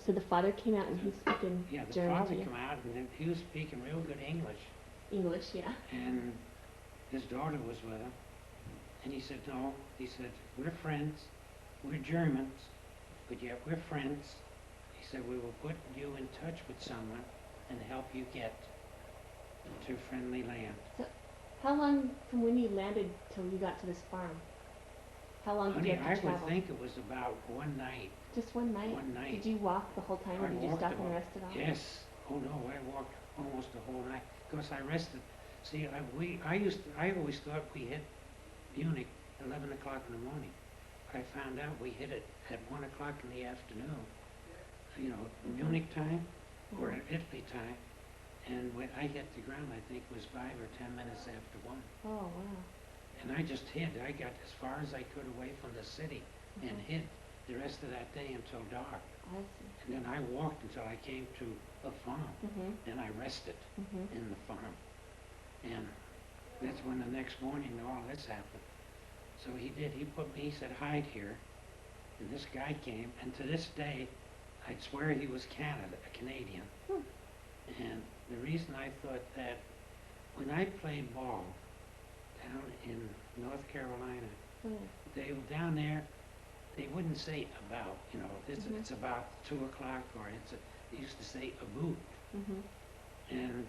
So the father came out and he's speaking Yeah, the German father to you? came out and he was speaking real good English. English, yeah. And his daughter was with him. And he said, no, he said, we're friends, we're Germans, but yet we're friends. He said, we will put you in touch with someone and help you get to friendly land. So how long from when you landed till you got to this farm? How long did you Honey, have I to would travel? think it was about one night. Just one night? One night. Did you walk the whole time or I did you walked stop and about, rest at all? yes. Oh no, I walked almost the whole night because I rested. See, I always thought we hit Munich 11 o'clock in the morning. But I found out we hit it at 1 o'clock in the afternoon. You know, Munich time or Italy time. And when I hit the ground, I think it was 5 or 10 minutes after 1. Oh, wow. And I just hid. I got as far as I could away from the city and hid the rest of that day until dark. I see. And then I walked until I came to a farm. Then I rested in the farm. And that's when the next morning all this happened. So he did. He put me, he said, hide here. And this guy came. And to this day, I'd swear he was a Canadian. And the reason I thought that, when I played ball down in North Carolina, they were down there, they wouldn't say about, you know, it's about 2 o'clock or they used to say a boot. And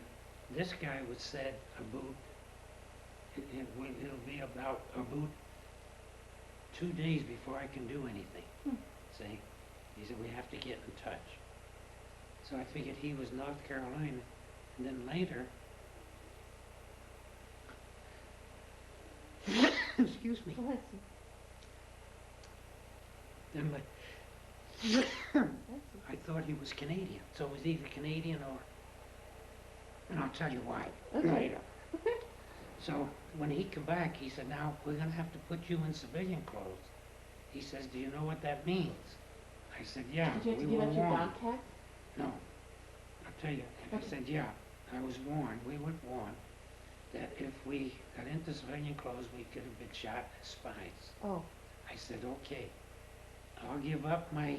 this guy would said a boot, it'll be about a boot 2 days before I can do anything. See? He said, we have to get in touch. So I figured he was North Carolina. And then later, excuse me. Oh, I see. Then I thought he was Canadian. So it was either Canadian or, and I'll tell you why later. So when he came back, he said, now we're going to have to put you in civilian clothes. He says, do you know what that means? I said, yeah, Did you have we to give were up your warned. dog tag? No, I'll tell you. I said, yeah, I was warned. We were warned that if we got into civilian clothes, we could have been shot as spies. Oh. I said, okay, I'll give up my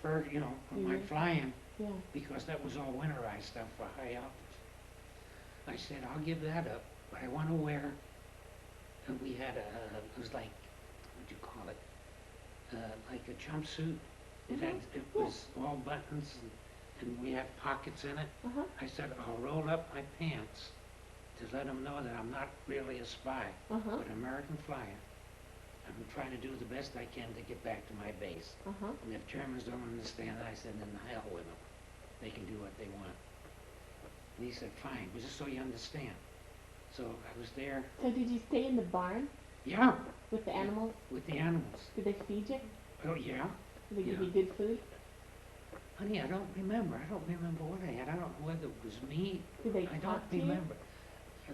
fur, you know, my flying, because that was all winterized stuff for high altitude. I said, I'll give that up, but I want to wear, and we had it was like, what'd you call it? Like a jumpsuit. It was all buttons and we had pockets in it. I said, I'll roll up my pants to let them know that I'm not really a spy, but an American flyer. I'm trying to do the best I can to get back to my base. And if Germans don't understand, I said, then the hell with them. They can do what they want. And he said, fine, but just so you understand. So I was there. So did you stay in the barn? Yeah. With the animals? With the animals. Did they feed you? Oh, yeah. Did they give you good food? Honey, I don't remember. I don't remember what I had. I don't know whether it was meat. Did they I don't talk to you? remember.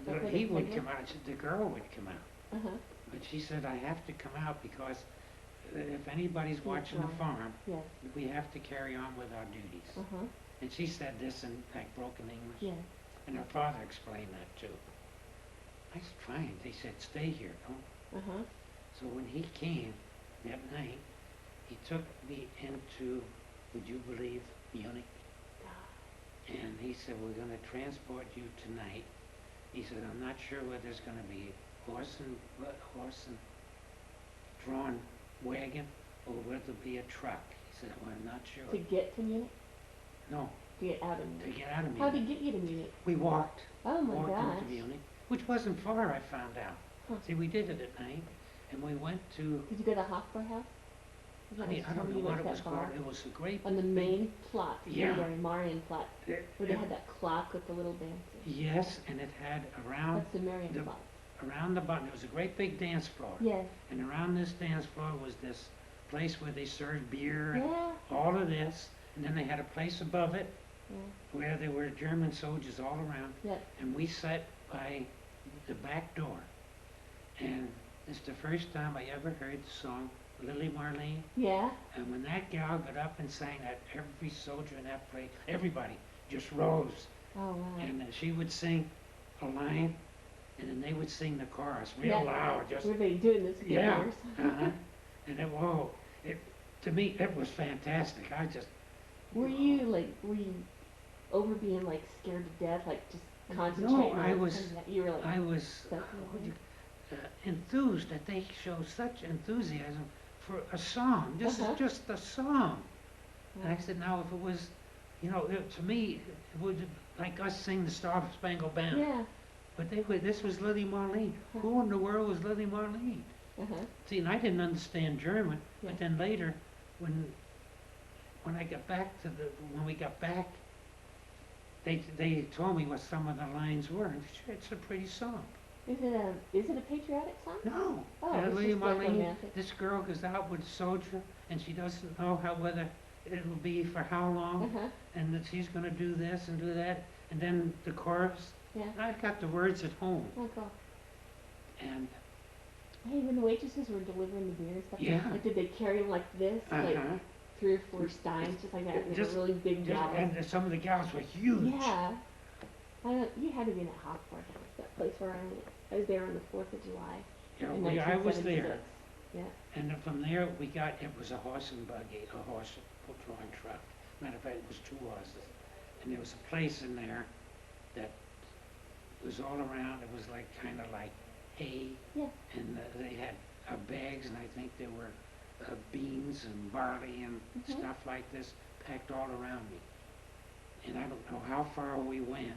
Like He they would said come out. The girl would come out. But she said, I have to come out because if anybody's watching the farm, we have to carry on with our duties. And she said this in like broken English. And her father explained that too. I said, fine. They said, stay here. Don't. So when he came that night, he took me into, would you believe, Munich? And he said, we're going to transport you tonight. He said, I'm not sure whether there's going to be horse and drawn wagon or whether there'll be a truck. He said, well, I'm not sure. To get to Munich? No. To get out of Munich? To get out of Munich. How did he get you to Munich? We walked. Oh my gosh. Walked into Munich, which wasn't far, I found out. See, we did it at night, and we went to... Did you go to Hofbrauhaus? I don't know what it was called. It was a great... On the main plot, yeah. The Marian plot, where they had that clock with the little dances. Yes, and it had around... That's the Marian plot. Around the button, it was a great big dance floor. Yes. And around this dance floor was this place where they served beer and all of this. And then they had a place above it where there were German soldiers all around. And we sat by the back door. And it's the first time I ever heard the song Lily Marlene. Yeah. And when that gal got up and sang that, every soldier in that place, everybody just rose. Oh, wow. And she would sing a line, and then they would sing the chorus real loud. Just, were they doing this for years? And it, whoa, to me, it was fantastic. I just, Were you over being like scared to death, like just concentrating no, on I was, something that you were like I was stuck in? enthused that they show such enthusiasm for a song. This is just a song. And I said, now if it was, to me, it would like us sing the Star Spangled Banner. Yeah. But this was Lily Marlene. Who in the world was Lily Marlene? See, and I didn't understand German, but then later, when I got back when we got back, they told me what some of the lines were. And it's a pretty song. Is it a patriotic song? No. Oh, it's Lily just like Marlene, romantic. this girl goes out with a soldier, and she doesn't know whether it'll be for how long, and that she's going to do this and do that, and then the chorus. Yeah. I've got the words at home. Oh, cool. And hey, when the waitresses were delivering the beer and stuff, yeah, like, did they carry them like this, like 3 or 4 steins, just like that? And they were really big gals. And some of the gals were huge. Yeah. You had to be in that Hofburg, that place where I was there on the 4th of July. Yeah, I was there. Yeah. And from there, it was a horse and buggy, a horse-drawn truck. Matter of fact, it was 2 horses. And there was a place in there that was all around. It was like kind of like hay. Yeah. And they had bags, and I think there were beans and barley and stuff like this packed all around me. And I don't know how far we went,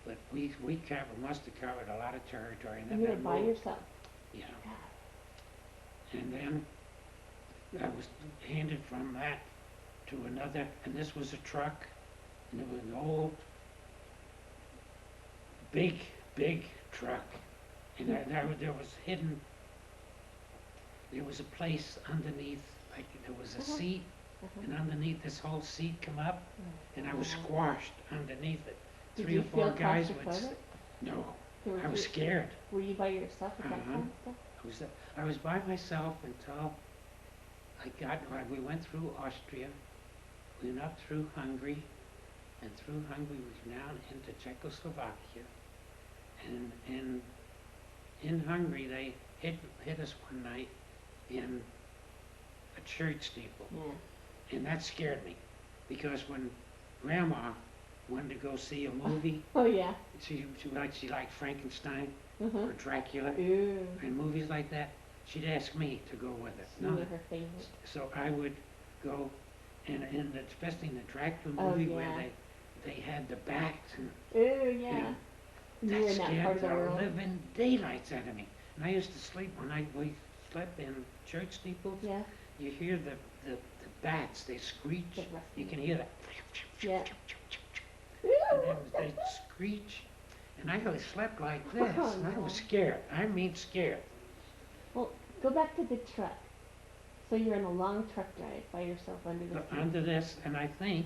but we must have covered a lot of territory. And you were by yourself? Yeah. And then I was handed from that to another, and this was a truck, and it was an old, big truck. And there was hidden, there was a place underneath, like there was a seat, and underneath this whole seat come up, and I was squashed underneath it. Did 3 you or 4 feel guys claustrophobic? no, I was scared. Were you by yourself at that time? I was by myself until we went through Austria, we went up through Hungary, and through Hungary we went down into Czechoslovakia, and in Hungary they hit us one night in a church steeple. Yeah. And that scared me, because when Grandma wanted to go see a movie, she liked Frankenstein or Dracula and movies like that, she'd ask me to go with her. You were her favorite. So I would go, and especially in the Dracula movie where they had the bats and that scared the living daylights out of me. And I used to sleep we slept in church steeples. Yeah. You hear the bats, they screech. You can hear that. Yeah. And then they screech. And I always slept like this. And I was scared. I mean scared. Well, go back to the truck. So you're in a long truck drive by yourself under this. Under this, and I think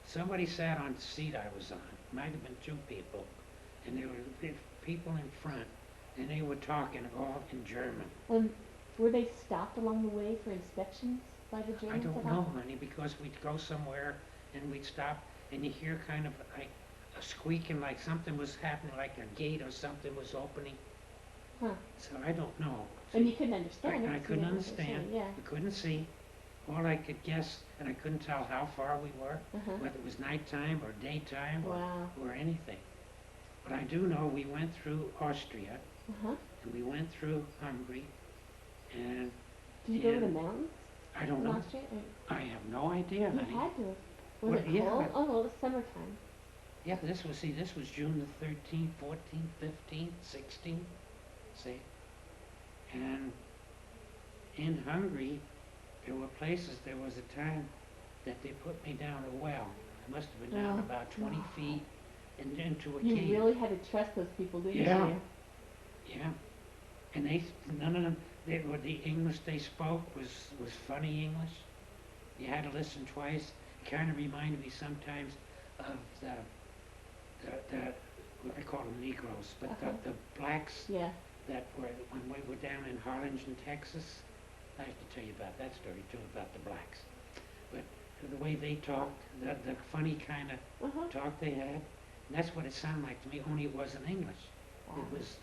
somebody sat on the seat I was on. Might have been 2 people. And there were people in front, and they were talking all in German. Were they stopped along the way for inspections by the Germans? I don't know, honey, because we'd go somewhere and we'd stop, and you hear kind of like a squeaking, like something was happening, like a gate or something was opening. Huh. So I don't know. And you couldn't understand. I couldn't understand. Yeah. We couldn't see. All I could guess, and I couldn't tell how far we were, whether it was nighttime or daytime or anything. But I do know we went through Austria, and we went through Hungary, and... Did you go to the mountains? I don't know. Austria? I have no idea, honey. You had to. Was it cold? Oh, well, it was summertime. Yeah, this was June the 13th, 14th, 15th, 16th, see? And in Hungary, there were places, there was a time that they put me down a well. I must have been down about 20 feet and into a cave. You really had to trust those people, didn't you? Yeah. And none of them, the English they spoke was funny English. You had to listen twice. It kind of reminded me sometimes of the what I call them Negroes, but the blacks that were, when we were down in Harlingen, Texas. I have to tell you about that story too, about the blacks. But the way they talked, the funny kind of talk they had, and that's what it sounded like to me, only it wasn't English. It was,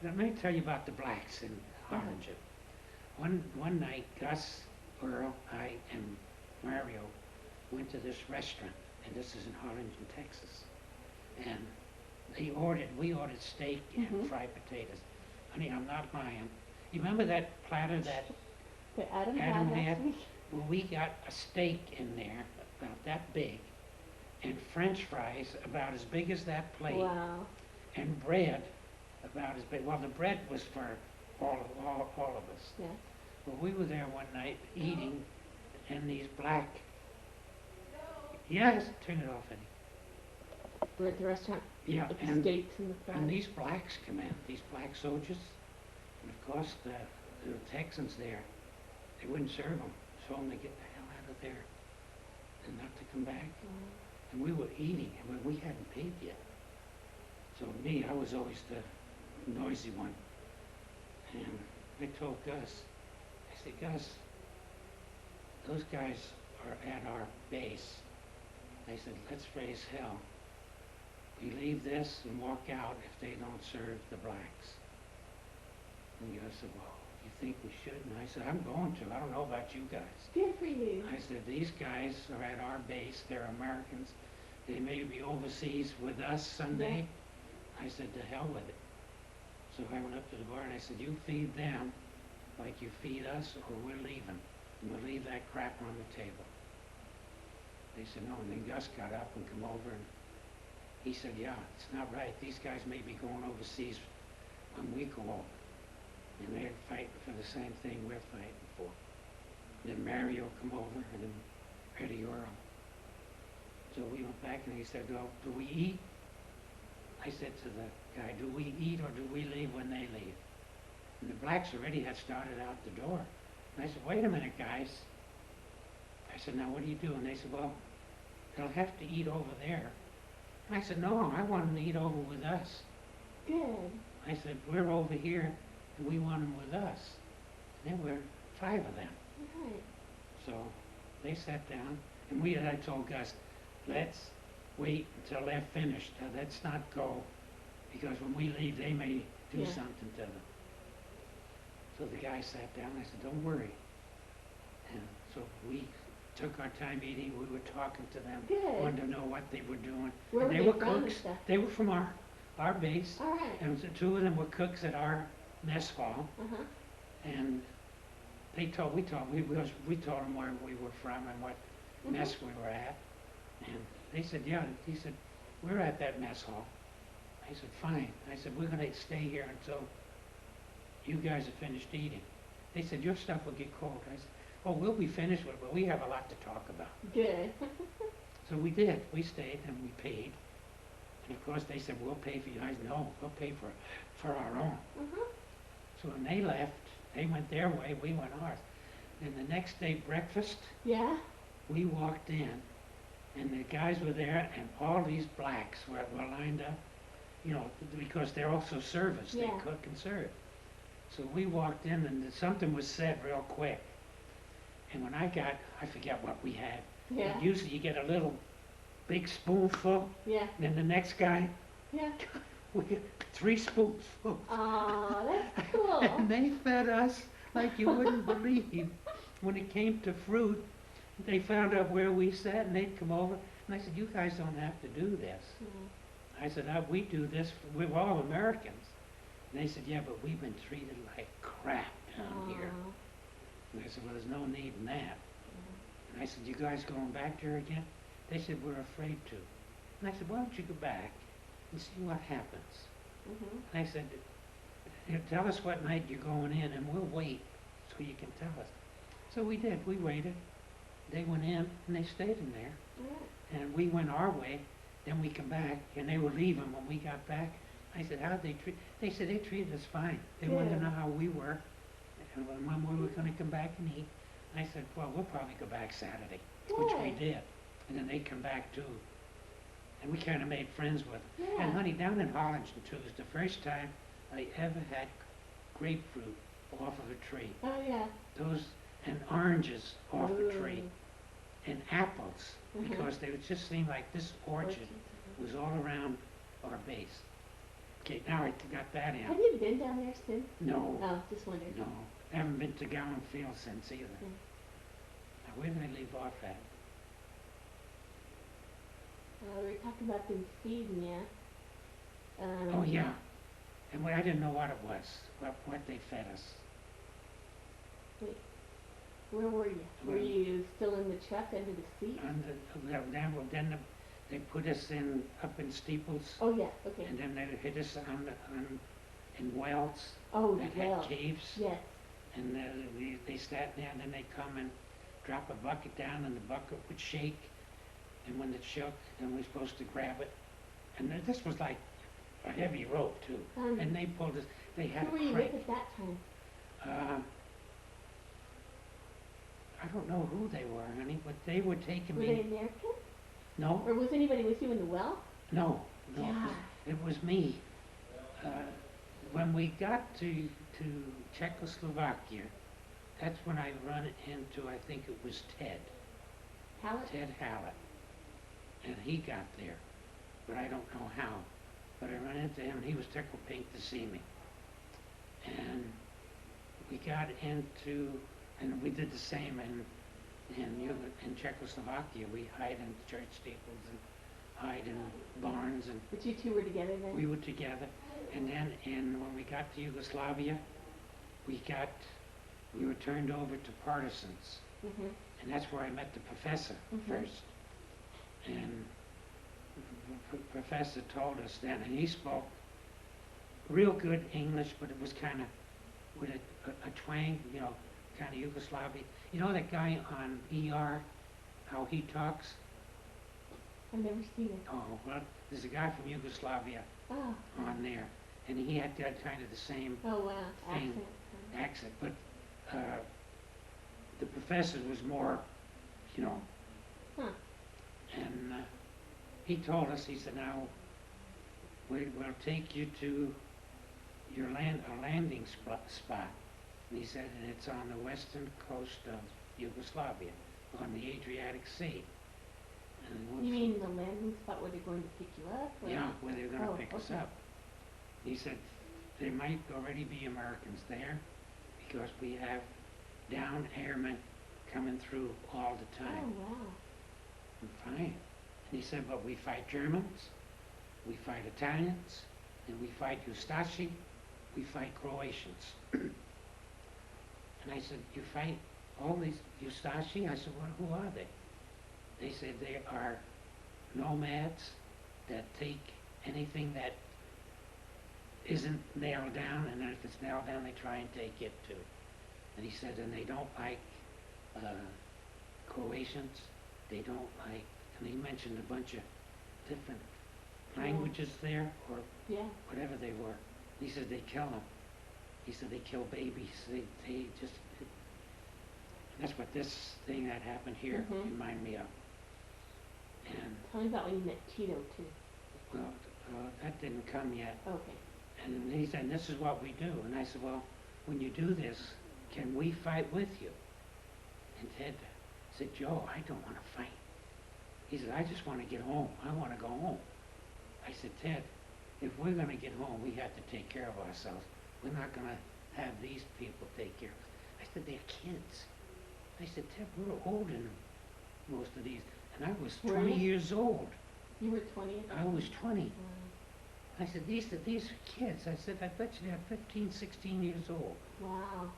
let me tell you about the blacks in Harlingen. One night, Gus Earl, I, and Mario went to this restaurant, and this is in Harlingen, Texas. And we ordered steak and fried potatoes. Honey, I'm not lying. You remember that platter that Adam Adam had had? last week? Well, we got a steak in there, about that big, and French fries about as big as that plate, Wow. and bread about as big. Well, the bread was for all of us. Yeah. Well, we were there one night eating, and these black. Yes, turn it off, Eddie. We're at the restaurant. Yeah, With the steaks and the fries. and these blacks come in, these black soldiers, and of course the Texans there, they wouldn't serve them, told them to get the hell out of there and not to come back. And we were eating, and we hadn't paid yet. So me, I was always the noisy one. And I told Gus, I said, Gus, those guys are at our base. I said, let's raise hell. We leave this and walk out if they don't serve the blacks. And Gus said, well, you think we should? And I said, I'm going to. I don't know about you guys. Good for you. I said, these guys are at our base. They're Americans. They may be overseas with us Sunday. Yeah. I said, to hell with it. So I went up to the bar and I said, you feed them like you feed us or we're leaving. And we'll leave that crap on the table. They said, no. And then Gus got up and come over and he said, yeah, it's not right. These guys may be going overseas when we go over. And they're fighting for the same thing we're fighting for. Then Mario come over and then Eddie Earl. So we went back and he said, well, do we eat? I said to the guy, do we eat or do we leave when they leave? And the blacks already had started out the door. And I said, wait a minute, guys. I said, now what do you do? And they said, well, they'll have to eat over there. And I said, no, I want them to eat over with us. Good. I said, we're over here and we want them with us. And there were 5 of them. Right. So they sat down and I told Gus, let's wait until they're finished. Let's not go because when we leave they may do something to them. So the guy sat down and I said, don't worry. And so we took our time eating. We were talking to them. Good. Wanted to know what they were doing. Where and they were were they from cooks. and stuff? They were from our base. All right. And the 2 of them were cooks at our mess hall. Uh-huh. And we told them where we were from and what mess we were at. And they said, yeah. He said, we're at that mess hall. I said, fine. I said, we're going to stay here until you guys are finished eating. They said, your stuff will get cold. I said, oh, we'll be finished with it, but we have a lot to talk about. Good. So we did. We stayed and we paid. And of course they said, we'll pay for you. I said, no, we'll pay for our own. Uh-huh. So when they left, they went their way, we went ours. And the next day breakfast, Yeah. we walked in and the guys were there and all these blacks were lined up, you know, because they're also servers. Yeah. They cook and serve. So we walked in and something was said real quick. And when I forget what we had. Yeah. But usually you get a little big spoonful. Yeah. And then the next guy, Yeah. we get 3 spoonfuls. Aw, that's cool. And they fed us like you wouldn't believe. When it came to fruit, they found out where we sat and they'd come over. And I said, you guys don't have to do this. I said, we do this, we're all Americans. And they said, yeah, but we've been treated like crap down here. And I said, well, there's no need in that. And I said, you guys going back there again? They said, we're afraid to. And I said, why don't you go back and see what happens? And I said, tell us what night you're going in and we'll wait so you can tell us. So we did. We waited. They went in and they stayed in there. And we went our way. Then we come back and they were leaving when we got back. I said, how'd they treat? They said, they treated us fine. They wanted to know how we were and when we were going to come back and eat. And I said, well, we'll probably go back Saturday, which we did. And then they come back too. And we kind of made friends with them. And honey, down in Harlingen too, was the first time I ever had grapefruit off of a tree. Oh, yeah. Those, and oranges off a tree. And apples, because they would just seem like this orchard was all around our base. Okay, now I got that in. Have you been down there since? No. Oh, just wondered. No. I haven't been to Gowan Field since either. leave off at? We were talking about them feeding you. Oh, yeah. And I didn't know what it was, what they fed us. Wait, where were you? Were you still in the truck under the seat? Then they put us up in steeples. Oh, yeah, okay. And then they hit us in wells. Oh, that well. had caves. Yes. And they sat there, and then they come and drop a bucket down, and the bucket would shake. And when it shook, then we were supposed to grab it. And this was like a heavy rope, too. And they pulled us. They had who were you with at that time? I don't know who they were, honey, but they were taking Were me. Were they American? No. Or was anybody with you in the well? No. Yeah. It was me. When we got to Czechoslovakia, that's when I run into, I think it was Ted. Hallett? Ted Hallett. And he got there, but I don't know how. But I ran into him, and he was tickled pink to see me. And we got into, and we did the same in Czechoslovakia. We hide in church steeples and hide in barns. But you two were together then? We were together. And then when we got to Yugoslavia, we were turned over to partisans. And that's where I met the professor first. And the professor told us then, and he spoke real good English, but it was kind of with a twang, kind of Yugoslavian. You know that guy on ER, how he talks? I've never seen it. Oh, well, there's a guy from Yugoslavia on there, and he had that kind of the same accent. But the professor was more, and he told us, he said, now, we'll take you to your landing spot. And he said, and it's on the western coast of Yugoslavia, on the Adriatic Sea. And you mean the landing spot where they're going to pick you up? Or? Yeah, where they're going to pick us up. He said, there might already be Americans there, because we have downed airmen coming through all the time. Oh, wow. I'm fine. And he said, but we fight Germans, we fight Italians, and we fight Ustashi, we fight Croatians. And I said, you fight all these Ustashi? I said, well, who are they? They said they are nomads that take anything that isn't nailed down, and then if it's nailed down, they try and take it too. And he said, and they don't like Croatians, they don't like, and he mentioned a bunch of different languages there, or whatever they were. He said they kill them. He said they kill babies. They just, that's what this thing that happened here reminded me of. And tell me about when you met Tito too. Well, that didn't come yet. Okay. And he said, this is what we do. And I said, well, when you do this, can we fight with you? And Ted said, Joe, I don't want to fight. He said, I just want to get home. I want to go home. I said, Ted, if we're going to get home, we have to take care of ourselves. We're not going to have these people take care of us. I said, they're kids. I said, Ted, we're older than most of these. And I was 20 years old. You were 20? I was 20. I said, these are kids. I said, I bet you they're 15, 16 years old. Wow.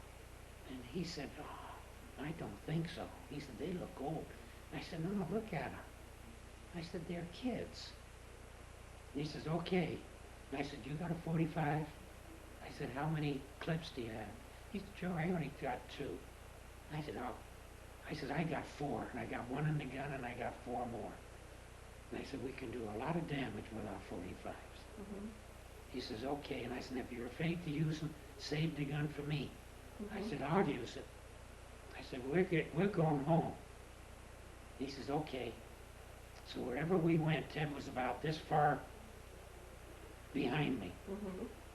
And he said, oh, I don't think so. He said, they look old. I said, no, look at them. I said, they're kids. And he says, okay. And I said, you got a 45? I said, how many clips do you have? He said, Joe, I only got 2. I said, oh. I said, I got 4, and I got 1 in the gun, and I got 4 more. And I said, we can do a lot of damage with our 45s. He says, okay. And I said, if you're afraid to use them, save the gun for me. I said, I'll use it. I said, we're going home. He says, okay. So wherever we went, Ted was about this far behind me.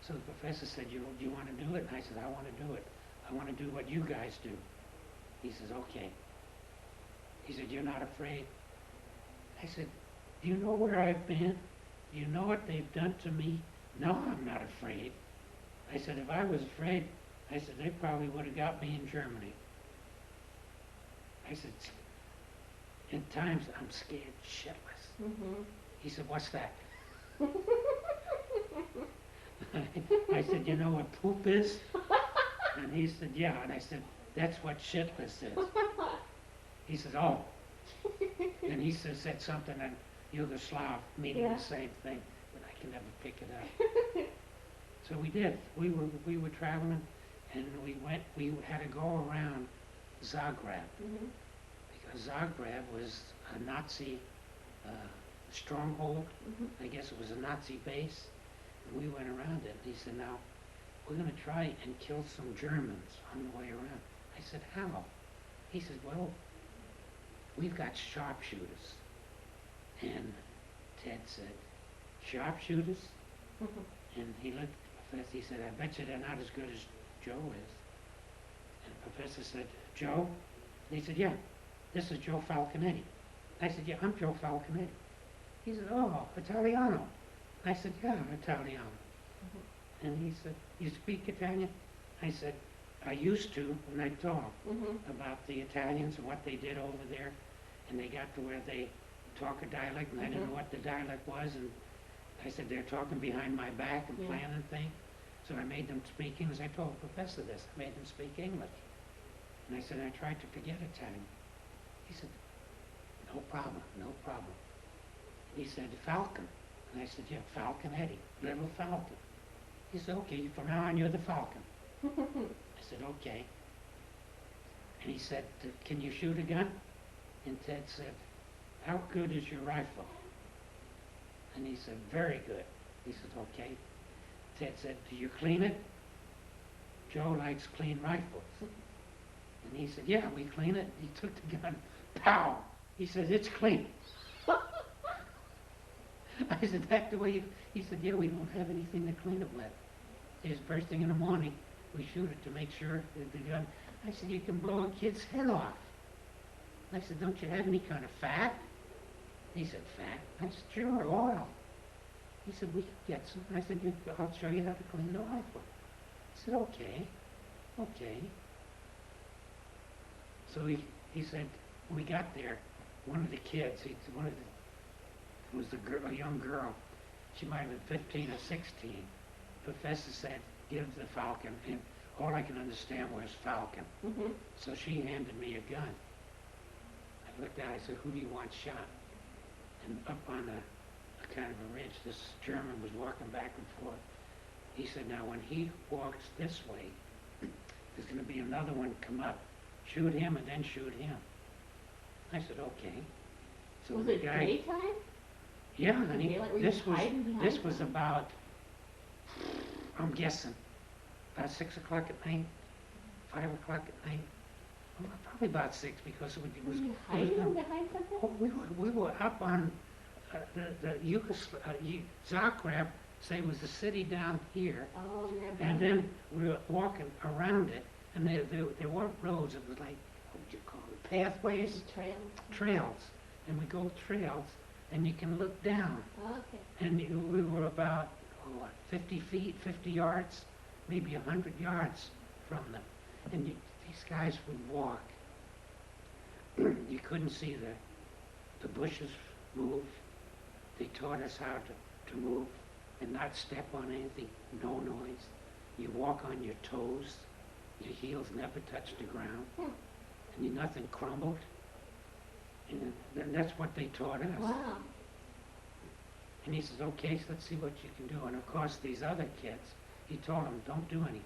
So the professor said, do you want to do it? And I said, I want to do it. I want to do what you guys do. He says, okay. He said, you're not afraid? I said, do you know where I've been? Do you know what they've done to me? No, I'm not afraid. I said, if I was afraid, I said, they probably would have got me in Germany. I said, at times I'm scared shitless. Mm-hmm. He said, what's that? I said, you know what poop is? And he said, yeah. And I said, that's what shitless is. He said, oh. And he said something in Yugoslav, meaning the same thing, but I can never pick it up. So we did. We were traveling, and we had to go around Zagreb, because Zagreb was a Nazi stronghold. I guess it was a Nazi base. And we went around it. And he said, now, we're going to try and kill some Germans on the way around. I said, how? He said, well, we've got sharpshooters. And Ted said, sharpshooters? And he looked at the professor, he said, I bet you they're not as good as Joe is. And the professor said, Joe? And he said, yeah, this is Joe Falconetti. I said, yeah, I'm Joe Falconetti. He said, oh, Italiano. I said, yeah, Italiano. And he said, you speak Italian? I said, I used to when I talk about the Italians and what they did over there. And they got to where they talk a dialect, and I didn't know what the dialect was. And I said, they're talking behind my back and planning things. So I made them speak English. I told the professor this. I made them speak English. And I said, I tried to forget Italian. He said, no problem, no problem. He said, Falcon. And I said, yeah, Falconetti, little Falcon. He said, okay, from now on you're the Falcon. I said, okay. And he said, can you shoot a gun? And Ted said, how good is your rifle? And he said, very good. He said, okay. Ted said, do you clean it? Joe likes clean rifles. And he said, yeah, we clean it. He took the gun, pow! He said, it's clean. I said, that's the way you... He said, yeah, we don't have anything to clean it with. It's first thing in the morning, we shoot it to make sure that the gun... I said, you can blow a kid's head off. I said, don't you have any kind of fat? He said, fat? I said, sure, oil. He said, we can get some. I said, I'll show you how to clean the rifle. I said, okay, okay. So he said, when we got there, one of the kids, it was a young girl, she might have been 15 or 16. Professor said, give the Falcon, and all I can understand was Falcon. So she handed me a gun. I looked at it, I said, who do you want shot? And up on a kind of a ridge, this German was walking back and forth. He said, now when he walks this way, there's going to be another one come up. Shoot him and then shoot him. I said, okay. So was the it guy, daytime? yeah, and this was them? about, I'm guessing, about 6 o'clock at night, 5 o'clock at night. Well, probably about 6 because it was hiding behind something? Oh, we were up on Zagreb, say was the city down here, Oh, never. and then we were walking around it, and there weren't roads, it was like, what would you call it, pathways? Trails. Trails, and we go trails, and you can look down, Okay. and we were about, 50 feet, 50 yards, maybe 100 yards from them, and these guys would walk. You couldn't see the bushes move. They taught us how to move and not step on anything, no noise. You walk on your toes, your heels never touch the ground, and nothing crumbled. And that's what they taught us. Wow. And he says, okay, so let's see what you can do. And of course, these other kids, he told them, don't do anything.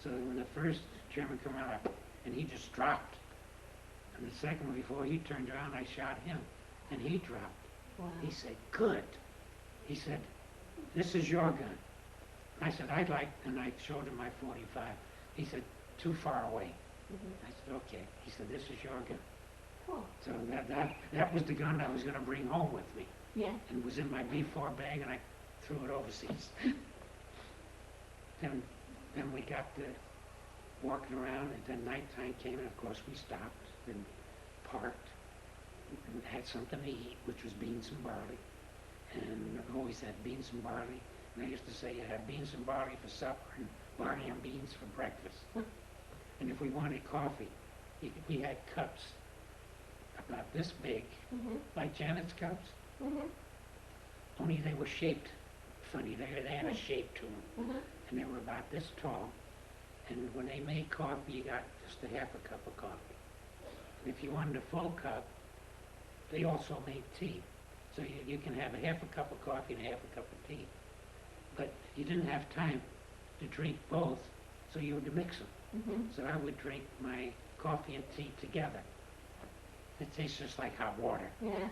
So when the first German came out, and he just dropped. And the second one, before he turned around, I shot him, and he dropped. Wow. He said, good. He said, this is your gun. I said, I'd like, and I showed him my 45. He said, too far away. I said, okay. He said, this is your gun. Cool. So that was the gun I was going to bring home with me. Yeah. And it was in my B4 bag, and I threw it overseas. Then we got to walking around, and then nighttime came, and of course we stopped and parked and had something to eat, which was beans and barley. And I always had beans and barley. And I used to say, you have beans and barley for supper and barley and beans for breakfast. And if we wanted coffee, we had cups, a about this big, like Janet's cups, Mhm. only they were shaped funny. They had a shape to them, and they were about this tall. And when they made coffee, you got just a half a cup of coffee. And if you wanted a full cup, they also made tea. So you can have a half a cup of coffee and a half a cup of tea. But you didn't have time to drink both, so you had to mix them. So I would drink my coffee and tea together. It tastes just like hot water. Yeah.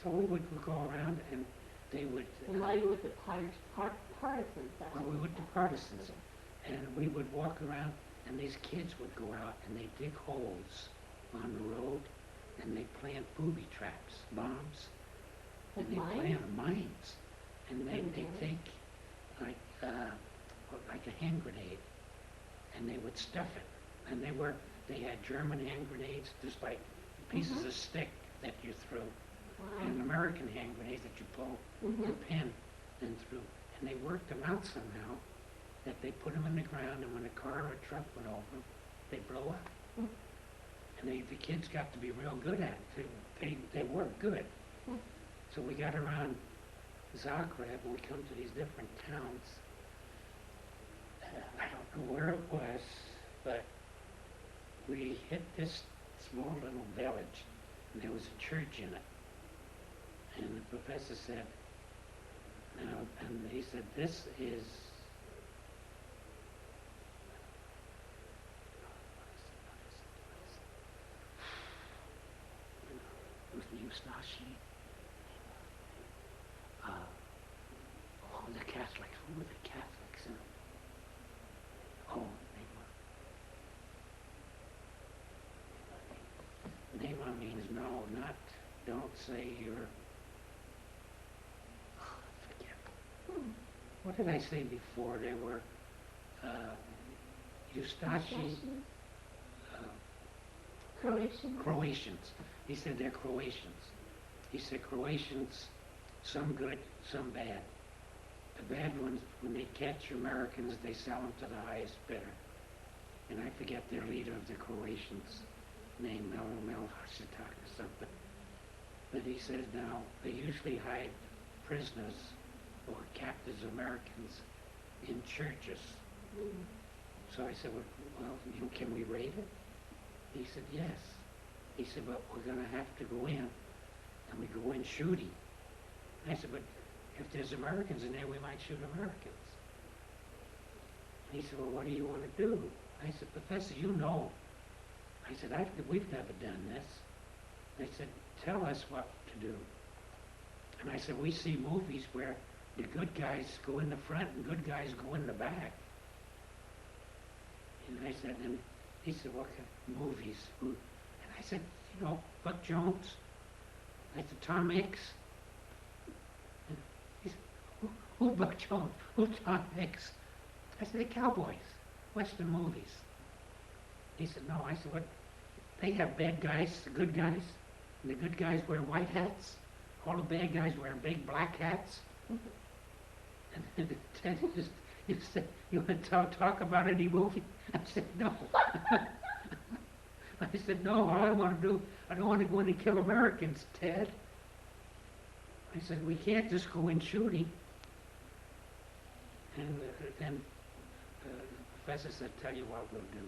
So we would go around and they would... And while you were with the partisans. Well, we would the partisans. And we would walk around and these kids would go out and they dig holes on the road and they plant booby traps, bombs. Like and they mines? plant mines. And they take like a hand grenade and they would stuff it. And they had German hand grenades, just like pieces of stick that you threw. Wow. And American hand grenades that you pull the pin and through. And they worked them out somehow that they put them in the ground and when a car or a truck went over them, they blow up. And the kids got to be real good at it. They worked good. So we got around Zagreb and we come to these different towns. I don't know where it was, but we hit this small little village and there was a church in it. And the professor said, and he said, this is, it was Eustachi. The Catholics, who were the Catholics? Nema means no, not, don't say you're, forget. What did I say before? They were Eustachi, Croatians. He said they're Croatians. He said Croatians, some good, some bad. The bad ones, when they catch Americans, they sell them to the highest bidder. And I forget their leader of the Croatians, named Melhasitak or something. But he says now, they usually hide prisoners or captives Americans in churches. So I said, well, can we raid it? He said, yes. He said, but we're going to have to go in, and we go in shooting. I said, but if there's Americans in there, we might shoot Americans. He said, well, what do you want to do? I said, Professor, you know. I said, we've never done this. I said, tell us what to do. And I said, we see movies where the good guys go in the front and good guys go in the back. And I said, and he said, what kind of movies? And I said, Buck Jones. I said, Tom Hanks. And he said, who Buck Jones? Who Tom Hanks? I said, the cowboys, Western movies. He said, no. I said, what? They have bad guys, the good guys, and the good guys wear white hats. All the bad guys wear big black hats. And Ted just, you said, you want to talk about any movie? I said, no. I said, no, all I want to do, I don't want to go in and kill Americans, Ted. I said, we can't just go in shooting. And then the professor said, tell you what we'll do.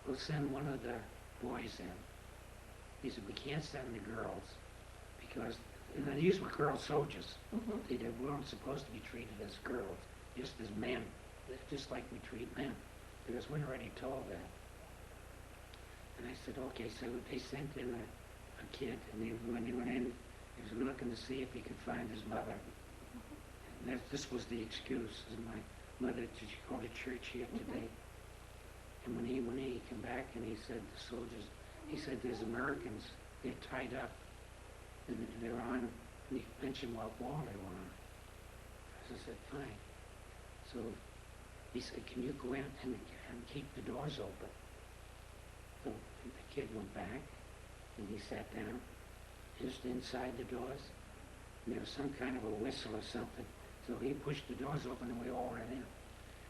We'll send one of the boys in. He said, we can't send the girls because these were girl soldiers. They weren't supposed to be treated as girls, just as men, just like we treat men, because we're already told that. And I said, okay, so they sent in a kid, and when he went in, he was looking to see if he could find his mother. And this was the excuse. My mother, did you go to church here today? And when he came back and he said, the soldiers, he said, there's Americans, they're tied up, and they're on, and he mentioned what wall they were on. So I said, fine. So he said, can you go in and keep the doors open? So the kid went back, and he sat down, just inside the doors, and there was some kind of a whistle or something. So he pushed the doors open, and we all ran in.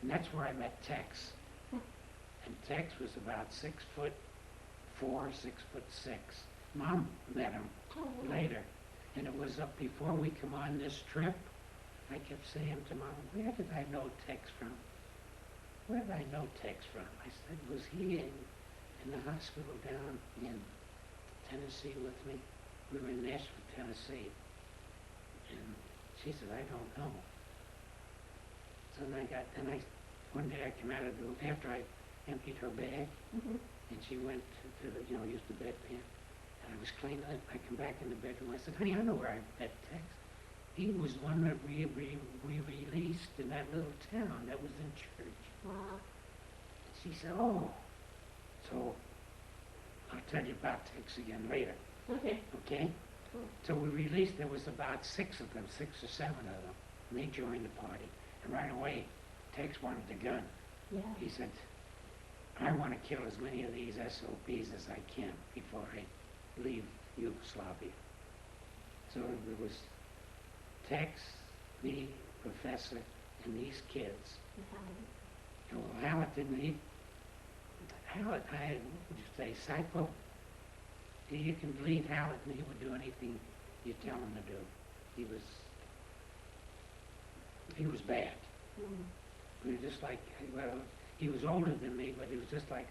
And that's where I met Tex. And Tex was about 6'4", 6'4", 6'6". Mom met him later, and it was up before we come on this trip. I kept saying to Mom, where did I know Tex from? Where did I know Tex from? I said, was he in the hospital down in Tennessee with me? We were in Nashville, Tennessee. And she said, I don't know. So then one day I came out of after I emptied her bag, and she went to the, used the bedpan, and I was cleaning up. I come back in the bedroom. I said, honey, I know where I met Tex. He was the one that we released in that little town that was in church. Wow. And she said, oh. So I'll tell you about Tex again later. Okay. Okay? Cool. So we released, there was about 6 of them, 6 or 7 of them, and they joined the party. And right away, Tex wanted the gun. Yeah. He said, I want to kill as many of these SOBs as I can before I leave Yugoslavia. So it was Tex, me, Professor, and these kids. Well, Hallett didn't Hallett, I would say, Psycho, you can believe Hallett, and he would do anything you tell him to do. He was bad. He was just like, well, he was older than me, but he was just like